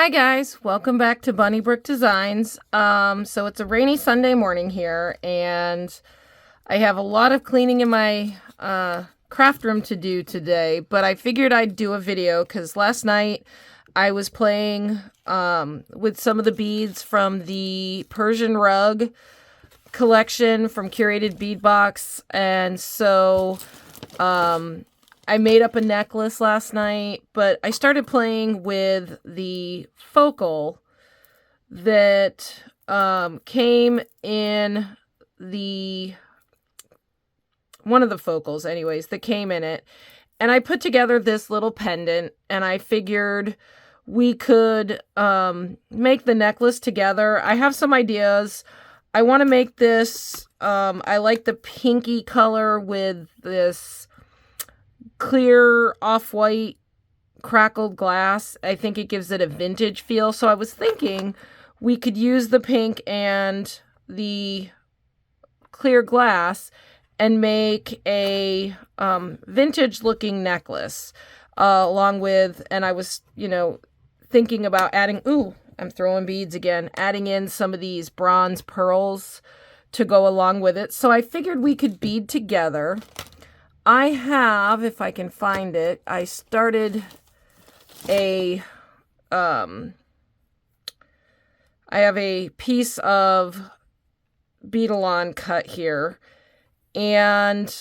Hi guys, welcome back to Bunny Brick Designs. So it's a rainy Sunday morning here, and I have a lot of cleaning in my craft room to do today, but I figured I'd do a video because last night I was playing with some of the beads from the Persian Rug collection from Curated Bead box, and so I made up a necklace last night, but I started playing with the focal that came in one of the focals anyways, that came in it. And I put together this little pendant, and I figured we could make the necklace together. I have some ideas. I want to make this, I like the pinky color with this clear off-white crackled glass. I think it gives it a vintage feel. So I was thinking we could use the pink and the clear glass and make a vintage looking necklace along with, and I was, thinking about adding, I'm throwing beads again, adding in some of these bronze pearls to go along with it. So I figured we could bead together. I have, if I can find it, I started I have a piece of beadalon cut here, and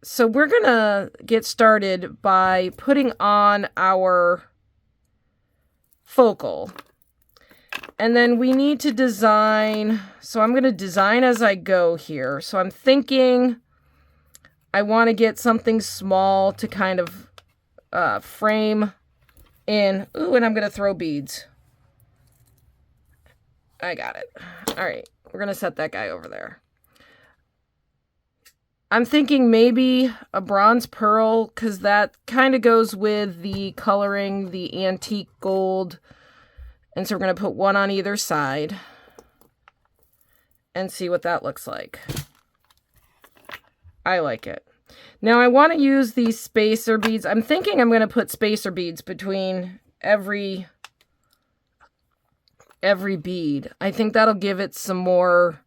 so we're gonna get started by putting on our focal, and then we need to design. So I'm gonna design as I go here. So I'm thinking I want to get something small to kind of frame in. Ooh, and I'm going to throw beads. I got it. All right, we're going to set that guy over there. I'm thinking maybe a bronze pearl, because that kind of goes with the coloring, the antique gold. And so we're going to put one on either side and see what that looks like. I like it. Now I want to use these spacer beads. I'm thinking I'm going to put spacer beads between every bead. I think that'll give it some more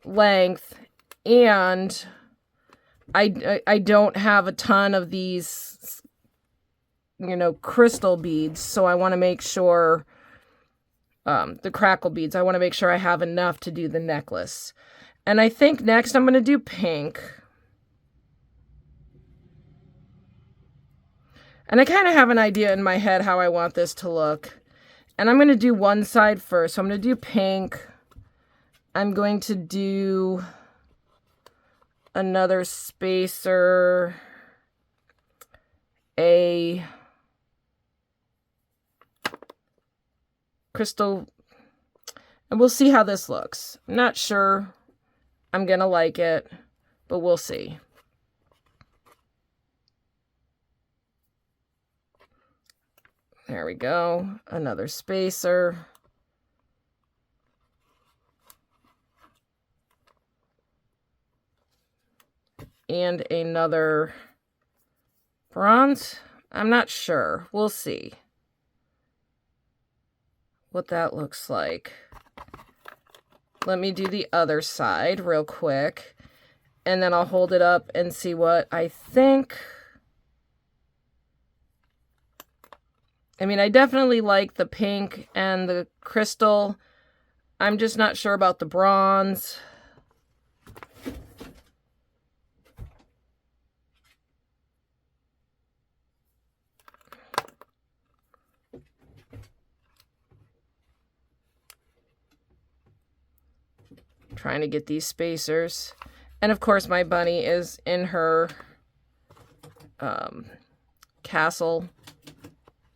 length, and I don't have a ton of these, crystal beads, so I want to make sure, the crackle beads, I want to make sure I have enough to do the necklace. And I think next I'm going to do pink. And I kind of have an idea in my head how I want this to look. And I'm going to do one side first. So I'm going to do pink. I'm going to do another spacer, a crystal, and we'll see how this looks. I'm not sure I'm going to like it, but we'll see. There we go. Another spacer. And another bronze. I'm not sure. We'll see what that looks like. Let me do the other side real quick, and then I'll hold it up and see what I think. I mean, I definitely like the pink and the crystal. I'm just not sure about the bronze. Trying to get these spacers. And of course my bunny is in her castle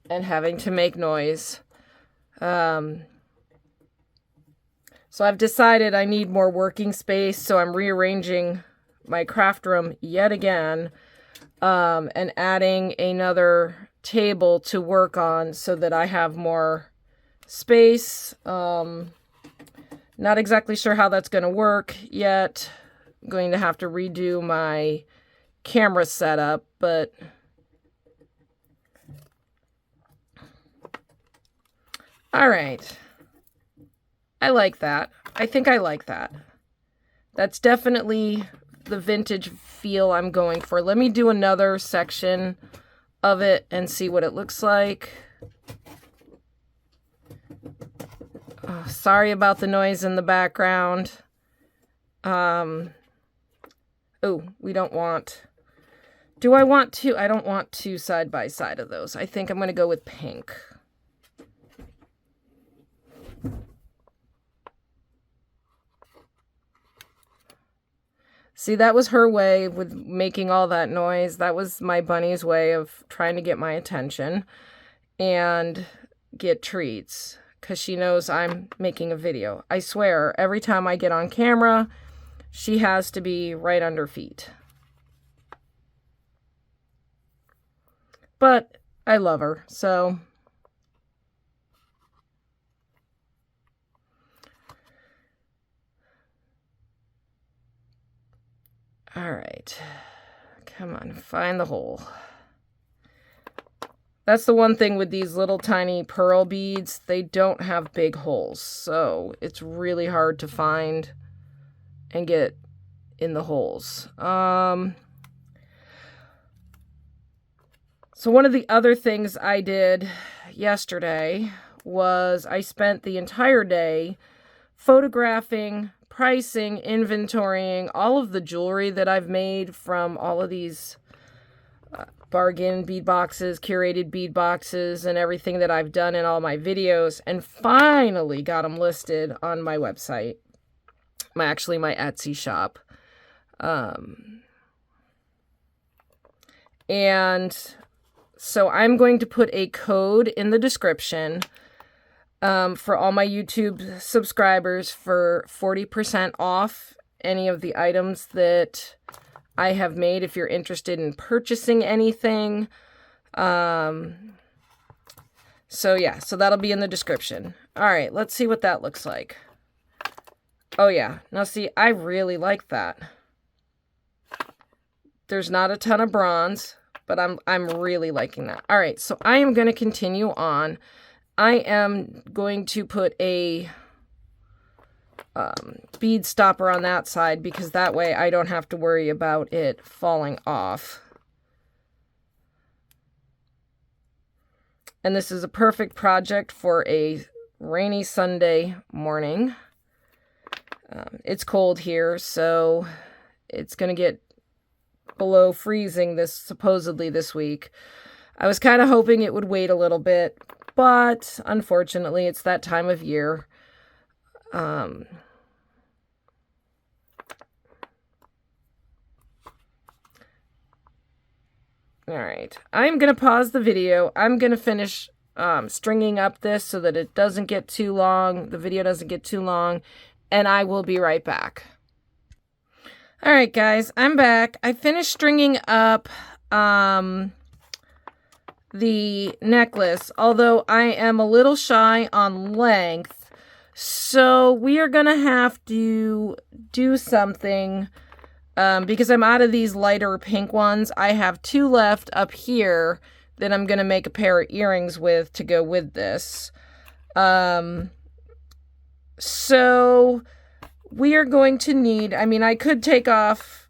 and having to make noise. So I've decided I need more working space, so I'm rearranging my craft room yet again, and adding another table to work on so that I have more space. Not exactly sure how that's going to work yet. I'm going to have to redo my camera setup, but All right. I like that. I think I like that. That's definitely the vintage feel I'm going for. Let me do another section of it and see what it looks like. Oh, sorry about the noise in the background. Oh, we don't want... Do I want to? I don't want two side by side of those. I think I'm going to go with pink. See, that was her way with making all that noise. That was my bunny's way of trying to get my attention and get treats because she knows I'm making a video. I swear, every time I get on camera, she has to be right under feet. But I love her, so... All right. Come on, find the hole. That's the one thing with these little tiny pearl beads. They don't have big holes, so it's really hard to find and get in the holes. So one of the other things I did yesterday was I spent the entire day photographing, pricing, inventorying all of the jewelry that I've made from all of these bargain bead boxes, curated bead boxes, and everything that I've done in all my videos, and finally got them listed on my website. Actually, my Etsy shop. And so I'm going to put a code in the description for all my YouTube subscribers for 40% off any of the items that I have made if you're interested in purchasing anything. So yeah, so that'll be in the description. All right, let's see what that looks like. Oh yeah, now see, I really like that. There's not a ton of bronze, but I'm really liking that. All right, so I am going to continue on. I am going to put a bead stopper on that side because that way I don't have to worry about it falling off. And this is a perfect project for a rainy Sunday morning. It's cold here, so it's going to get below freezing supposedly this week. I was kind of hoping it would wait a little bit, but unfortunately it's that time of year. All right, I'm going to pause the video. I'm going to finish stringing up this so that it doesn't get too long, the video doesn't get too long, and I will be right back. All right, guys, I'm back. I finished stringing up the necklace, although I am a little shy on length, so we are going to have to do something because I'm out of these lighter pink ones. I have two left up here that I'm going to make a pair of earrings with to go with this. So we are going to need, I mean, I could take off,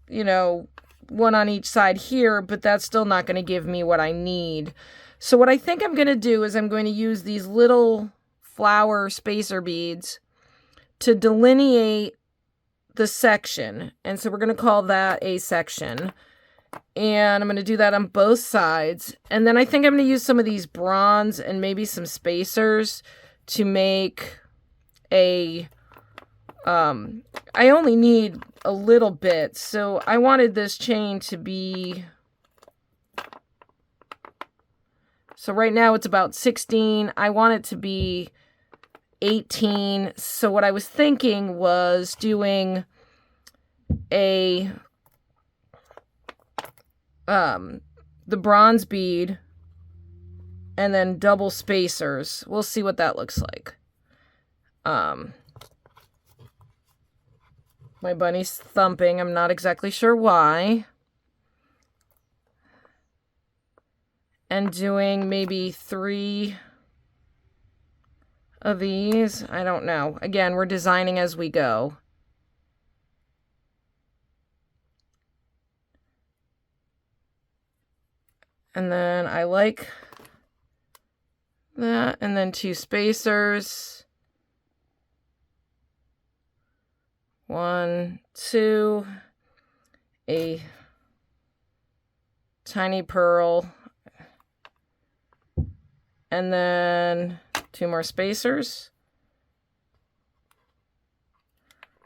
you know, one on each side here, but that's still not going to give me what I need. So what I think I'm going to do is I'm going to use these little flower spacer beads to delineate the section. And so we're going to call that a section. And I'm going to do that on both sides. And then I think I'm going to use some of these bronze and maybe some spacers to make a... I only need a little bit, so I wanted this chain to be... So right now it's about 16. I want it to be 18. So what I was thinking was doing a... the bronze bead and then double spacers. We'll see what that looks like. My bunny's thumping. I'm not exactly sure why. And doing maybe 3 of these. I don't know. Again, we're designing as we go. And then I like that. And then 2 spacers. 1, 2, a tiny pearl, and then 2 more spacers.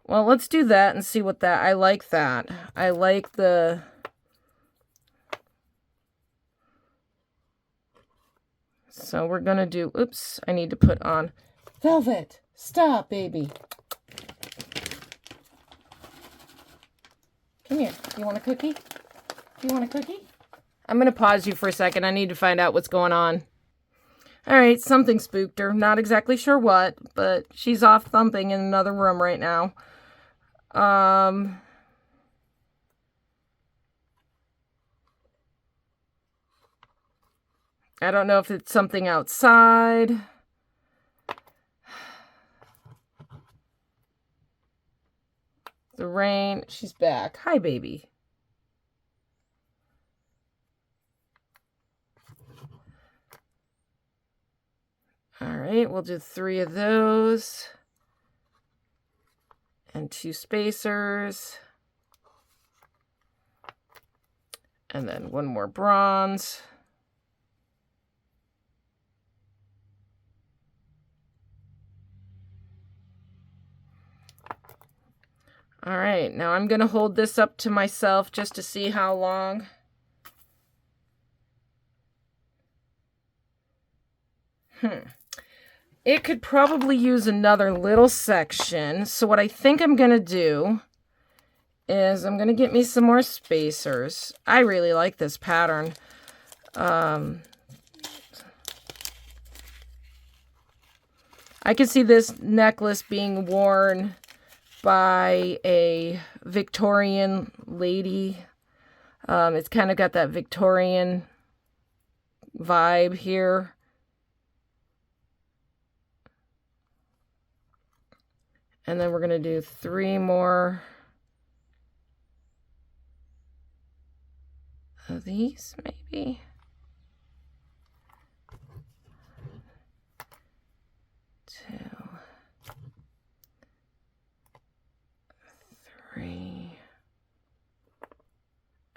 Well, let's do that and see what that, I like that. I like the, so we're gonna do, oops, I need to put on velvet. Stop, baby. Come here. You want a cookie? Do you want a cookie? I'm going to pause you for a second. I need to find out what's going on. All right, something spooked her. Not exactly sure what, but she's off thumping in another room right now. I don't know if it's something outside. The rain. She's back. Hi, baby. All right, we'll do 3 of those. And 2 spacers. And then 1 more bronze. All right, now I'm going to hold this up to myself just to see how long. It could probably use another little section. So what I think I'm going to do is I'm going to get me some more spacers. I really like this pattern. I can see this necklace being worn by a Victorian lady. It's kind of got that Victorian vibe here. And then we're going to do 3 more of these, maybe. 2, 3.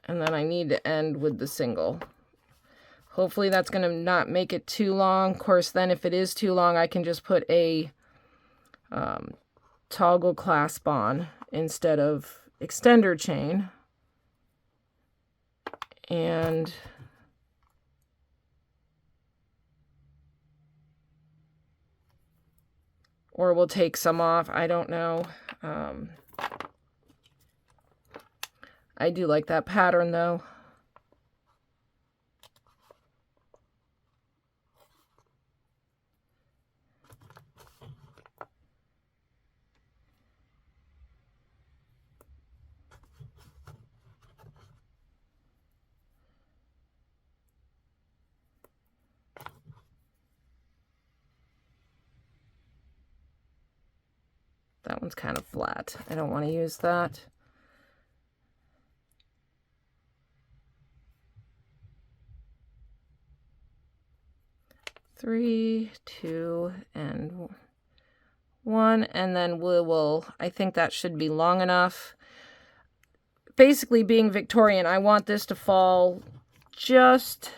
And then I need to end with the single. Hopefully that's going to not make it too long. Of course, then if it is too long, I can just put a toggle clasp on instead of extender chain. And or we'll take some off. I don't know. I do like that pattern though. That one's kind of flat. I don't want to use that. Three, 2, and 1, and then we will, I think that should be long enough. Basically, being Victorian, I want this to fall just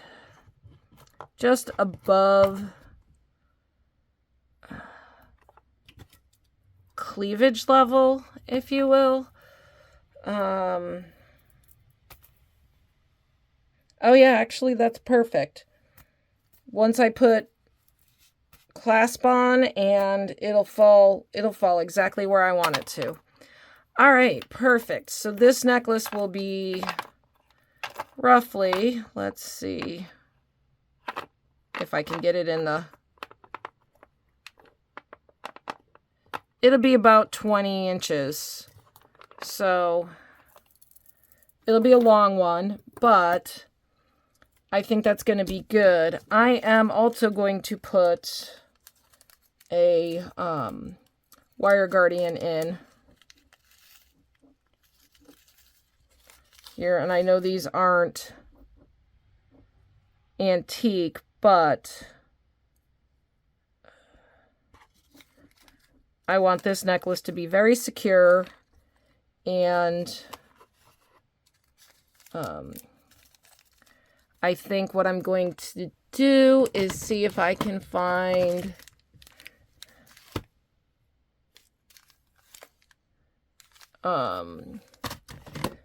above cleavage level, if you will. Oh yeah, actually that's perfect. Once I put clasp on, and it'll fall exactly where I want it to. All right, perfect. So this necklace will be roughly, let's see if I can get it in the, it'll be about 20 inches. So it'll be a long one, but I think that's going to be good. I am also going to put a wire guardian in here, and I know these aren't antique, but I want this necklace to be very secure, and I think what I'm going to do is see if I can find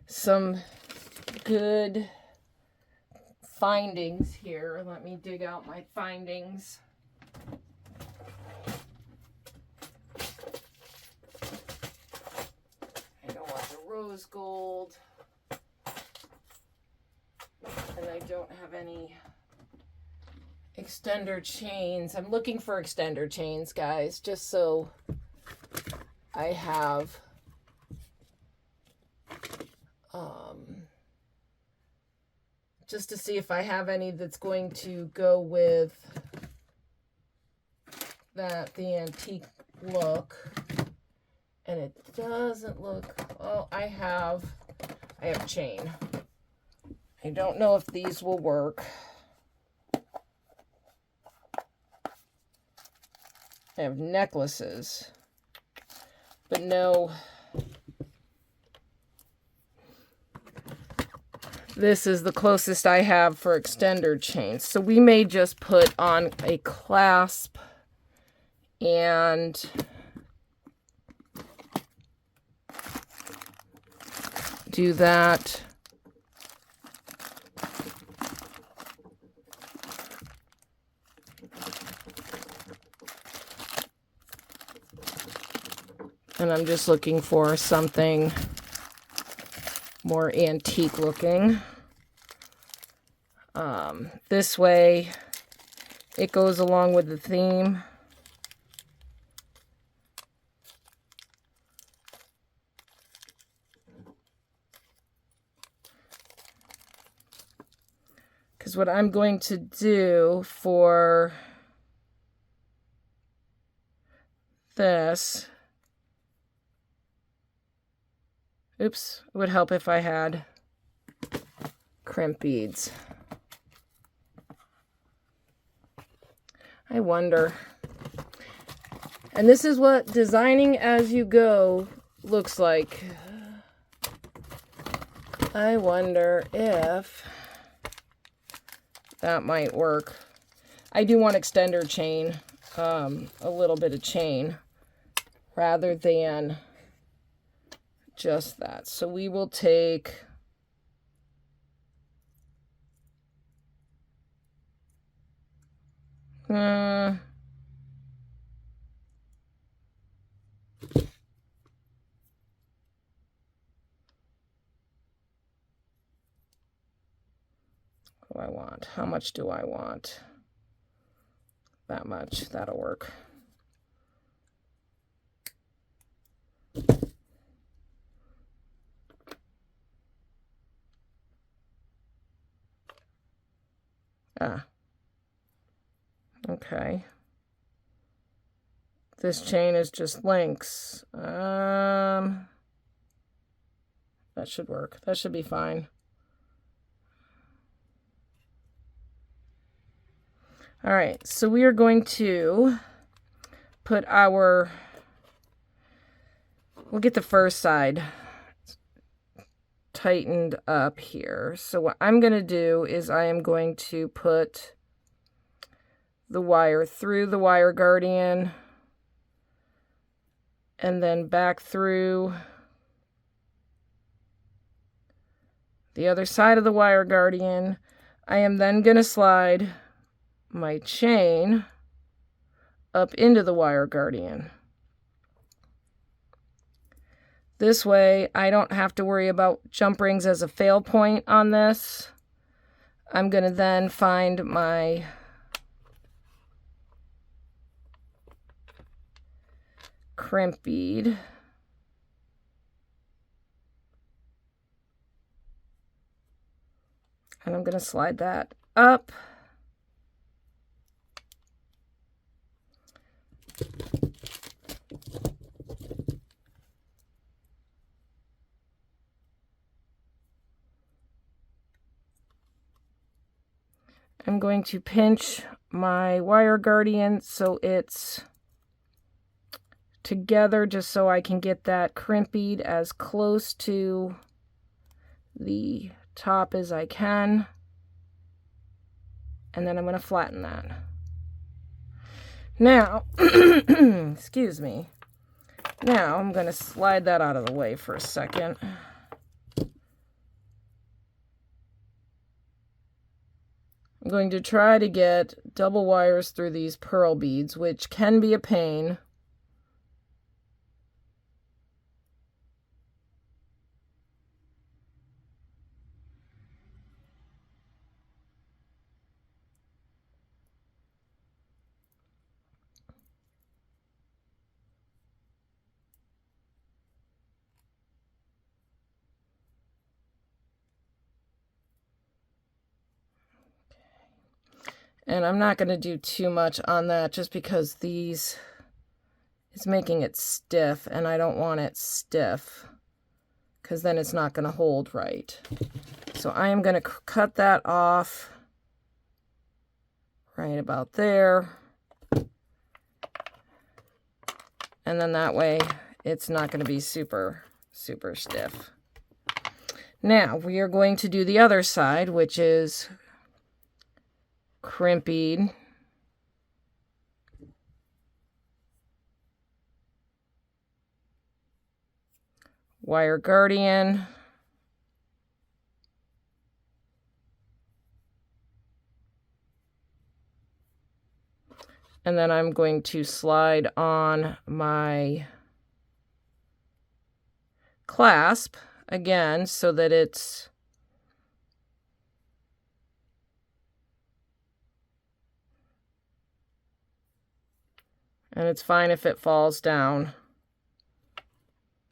some good findings here. Let me dig out my findings. I don't want the rose gold, and I don't have any extender chains. I'm looking for extender chains, guys, just so I have just to see if I have any that's going to go with that, the antique look. And it doesn't look, oh, I have chain. I don't know if these will work. I have necklaces, but no. This is the closest I have for extender chains. So we may just put on a clasp and do that. And I'm just looking for something more antique looking. This way it goes along with the theme. Because what I'm going to do for this, oops, it would help if I had crimp beads. I wonder. And this is what designing as you go looks like. I wonder if that might work. I do want extender chain, a little bit of chain, rather than just that. So we will take what do I want? How much do I want? That much. That'll work. Ah. Okay. This chain is just links. That should work. That should be fine. All right, so we are going to put our, we'll get the first side tightened up here. So what I'm going to do is I am going to put the wire through the wire guardian and then back through the other side of the wire guardian. I am then going to slide my chain up into the wire guardian. This way I don't have to worry about jump rings as a fail point on this. I'm going to then find my crimp bead. And I'm going to slide that up. I'm going to pinch my wire guardian so it's together, just so I can get that crimp bead as close to the top as I can. And then I'm going to flatten that. Now, excuse me. Now I'm going to slide that out of the way for a second. I'm going to try to get double wires through these pearl beads, which can be a pain. And I'm not going to do too much on that just because these is making it stiff, and I don't want it stiff because then it's not going to hold right. So I am going to cut that off right about there. And then that way it's not going to be super, super stiff. Now we are going to do the other side, which is crimp bead, wire guardian, and then I'm going to slide on my clasp again so that it's and it's fine if it falls down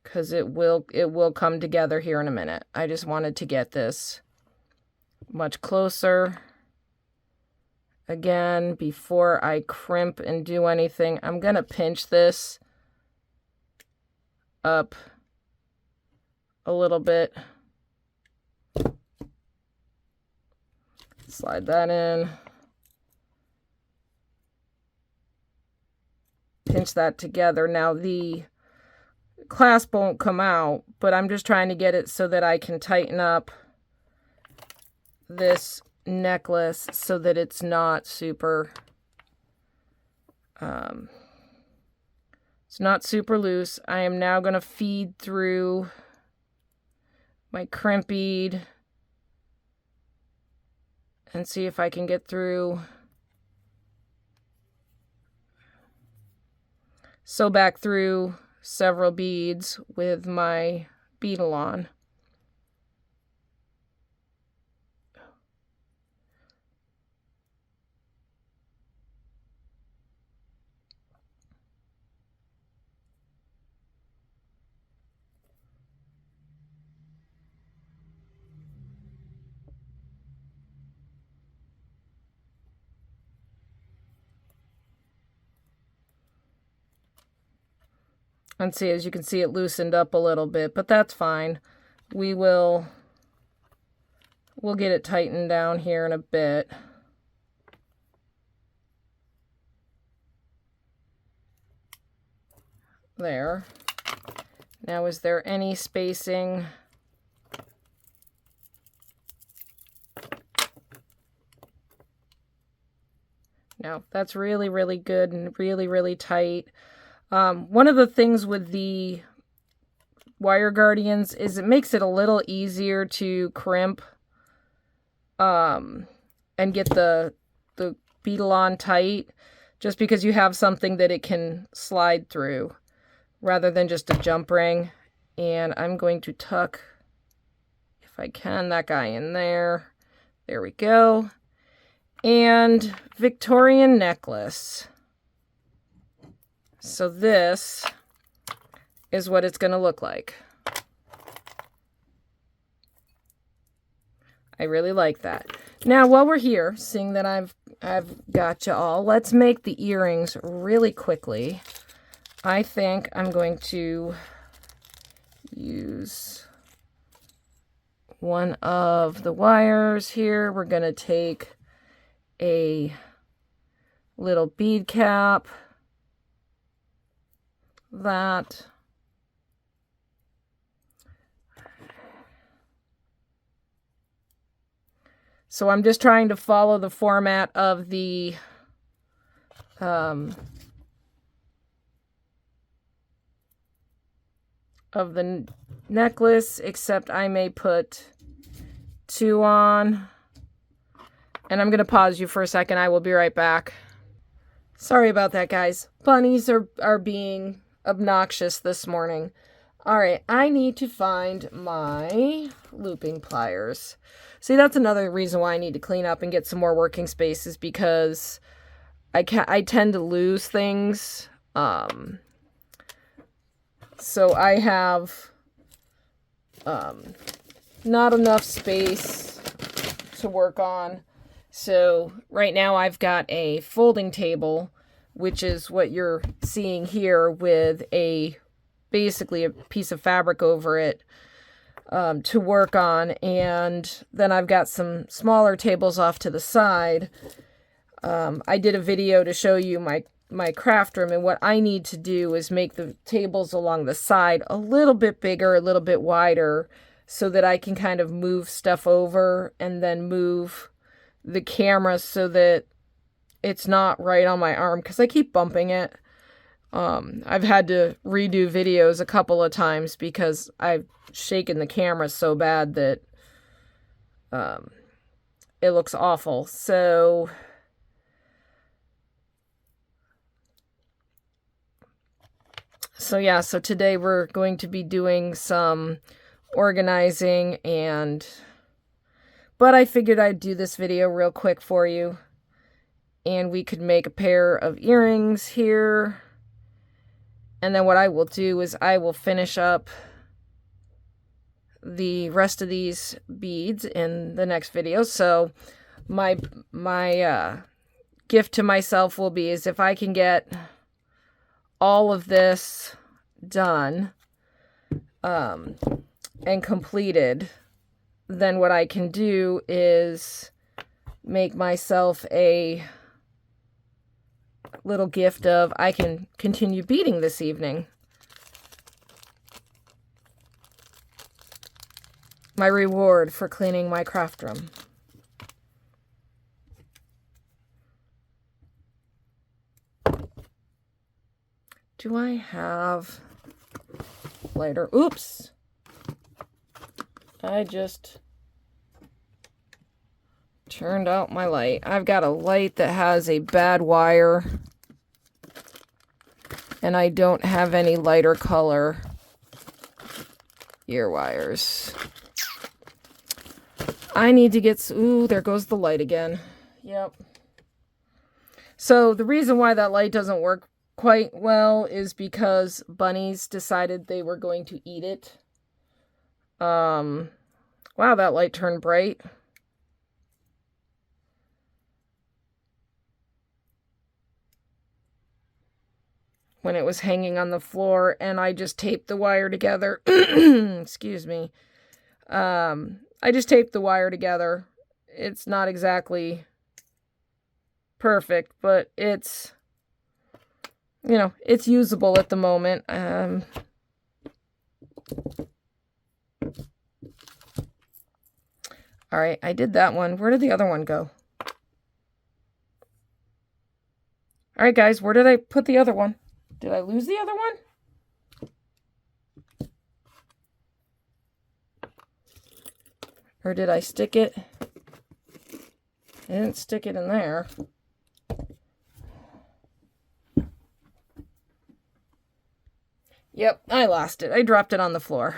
because it will come together here in a minute. I just wanted to get this much closer. Again, before I crimp and do anything, I'm going to pinch this up a little bit. Slide that in. Pinch that together. Now the clasp won't come out, but I'm just trying to get it so that I can tighten up this necklace so that it's not super it's not super loose. I am now going to feed through my crimp bead and see if I can get through. Sew back through several beads with my beadle on. And see, as you can see, it loosened up a little bit, but that's fine. We'll get it tightened down here in a bit. There. Now, is there any spacing? No, that's really, really good and really, really tight. One of the things with the wire guardians is it makes it a little easier to crimp and get the beadle on tight, just because you have something that it can slide through rather than just a jump ring. And I'm going to tuck, if I can, that guy in there. There we go. And Victorian necklace. So this is what it's going to look like. I really like that. Now, while we're here, seeing that I've got you all, let's make the earrings really quickly. I think I'm going to use one of the wires here. We're going to take a little bead cap. That. So I'm just trying to follow the format of the necklace, except I may put 2 on. And I'm going to pause you for a second. I will be right back. Sorry about that, guys. Bunnies are being obnoxious this morning. All right, I need to find my looping pliers. See, that's another reason why I need to clean up and get some more working spaces, because I tend to lose things. So I have not enough space to work on. So right now I've got a folding table, which is what you're seeing here, with basically a piece of fabric over it to work on. And then I've got some smaller tables off to the side. I did a video to show you my craft room, and what I need to do is make the tables along the side a little bit bigger, a little bit wider, so that I can kind of move stuff over and then move the camera so that it's not right on my arm, because I keep bumping it. I've had to redo videos a couple of times because I've shaken the camera so bad that it looks awful. So yeah, so today we're going to be doing some organizing, but I figured I'd do this video real quick for you, and we could make a pair of earrings here. And then what I will do is I will finish up the rest of these beads in the next video. So my gift to myself will be is if I can get all of this done and completed, then what I can do is make myself a little gift of I can continue beading this evening. My reward for cleaning my craft room. Do I have lighter? Oops. I just turned out my light. I've got a light that has a bad wire, and I don't have any lighter color ear wires. I need to get... Ooh, there goes the light again. Yep. So the reason why that light doesn't work quite well is because bunnies decided they were going to eat it. Wow, that light turned bright. When it was hanging on the floor, and I just taped the wire together. Excuse me. I just taped the wire together. It's not exactly perfect, but it's, you know, it's usable at the moment. All right, I did that one. Where did the other one go? All right, guys, where did I put the other one? Did I lose the other one? Or did I stick it? I didn't stick it in there. Yep, I lost it. I dropped it on the floor.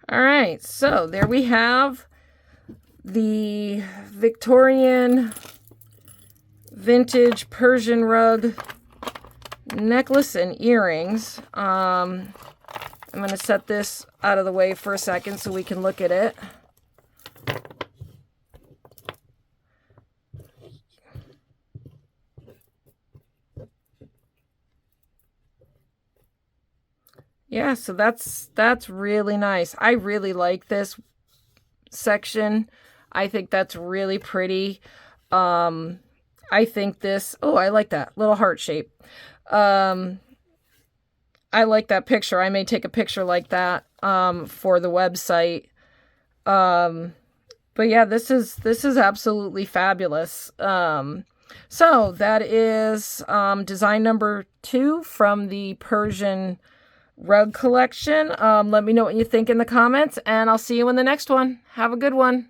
All right, so there we have the Victorian vintage Persian rug necklace and earrings. I'm going to set this out of the way for a second so we can look at it. Yeah, so that's really nice. I really like this section. I think that's really pretty. I think this, oh, I like that little heart shape. I like that picture. I may take a picture like that for the website. But yeah, this is absolutely fabulous. So that is design number 2 from the Persian Rug collection. Let me know what you think in the comments, and I'll see you in the next one. Have a good one.